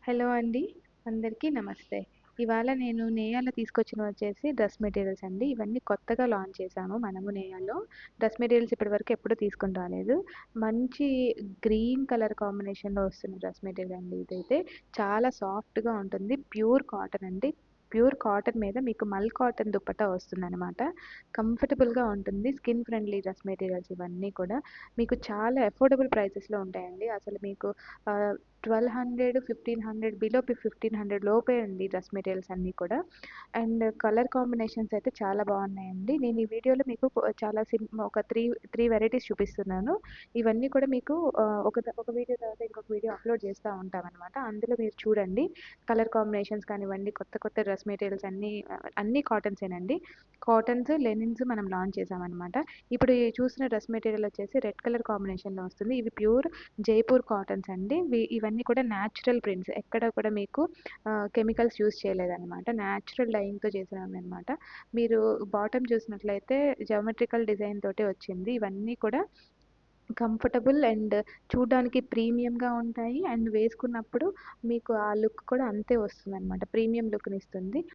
Hello అండి. అందరికీ నమస్తే. ఇవాళ నేను నేయాలో తీసుకొచ్చినవొచ్చేసి డ్రెస్ మెటీరియల్స్ అండి. ఇవన్నీ కొత్తగా లాంచ్ చేశాము మనము నేయాలో. డ్రెస్ మెటీరియల్స్ ఇప్పటివరకు ఎప్పుడు తీసుకొని రాలేదు. మంచి గ్రీన్ కలర్ కాంబినేషన్‌లో వస్తున్న డ్రెస్ మెటీరియల్ అండి ఇదైతే. చాలా సాఫ్ట్‌గా ఉంటుంది. ప్యూర్ కాటన్ అండి. ప్యూర్ కాటన్ మీద మీకు మల్ కాటన్ దుపట్టా వస్తుందనమాట. కంఫర్టబుల్‌గా ఉంటుంది. స్కిన్ ఫ్రెండ్లీ డ్రెస్ మెటీరియల్స్ ఇవన్నీ కూడా. మీకు చాలా అఫోర్డబుల్ ప్రైసెస్‌లో ఉంటాయండి. అసలు మీకు 1200, 1500 బిలో 1500 లోపే అండి డ్రెస్ మెటీరియల్స్ అన్నీ కూడా. అండ్ కలర్ కాంబినేషన్స్ అయితే చాలా బాగున్నాయండి. నేను ఈ వీడియోలో మీకు చాలా ఒక 3 వెరైటీస్ చూపిస్తున్నాను. ఇవన్నీ కూడా మీకు ఒక వీడియో తర్వాత ఇంకొక వీడియో అప్లోడ్ చేస్తా ఉంటామనమాట. అందులో మీరు చూడండి. కలర్ కాంబినేషన్స్ కానివ్వండి, కొత్త కొత్త డ్రెస్ మెటీరియల్స్ అన్నీ కాటన్సేనండి. కాటన్స్, లెనిన్స్ మనం లాంచ్ చేశామనమాట. ఇప్పుడు ఈ చూసిన డ్రెస్ మెటీరియల్ వచ్చేసి రెడ్ కలర్ కాంబినేషన్‌లో వస్తుంది. ఇవి ప్యూర్ జైపూర్ కాటన్స్ అండి. ఇవన్నీ కూడా న్యాచురల్ ప్రింట్స్. ఎక్కడ కూడా మీకు కెమికల్స్ యూజ్ చేయలేదనమాట. న్యాచురల్ డైయింగ్‌తో చేసినవన్నమాట. మీరు బాటమ్ చూసినట్లయితే జియోమెట్రికల్ డిజైన్ తోటే వచ్చింది. ఇవన్నీ కూడా కంఫర్టబుల్ అండ్ చూడ్డానికి ప్రీమియంగా ఉంటాయి. అండ్ వేసుకున్నప్పుడు మీకు ఆ లుక్ కూడా అంతే వస్తుందనమాట. ప్రీమియం లుక్‌నిస్తుంది.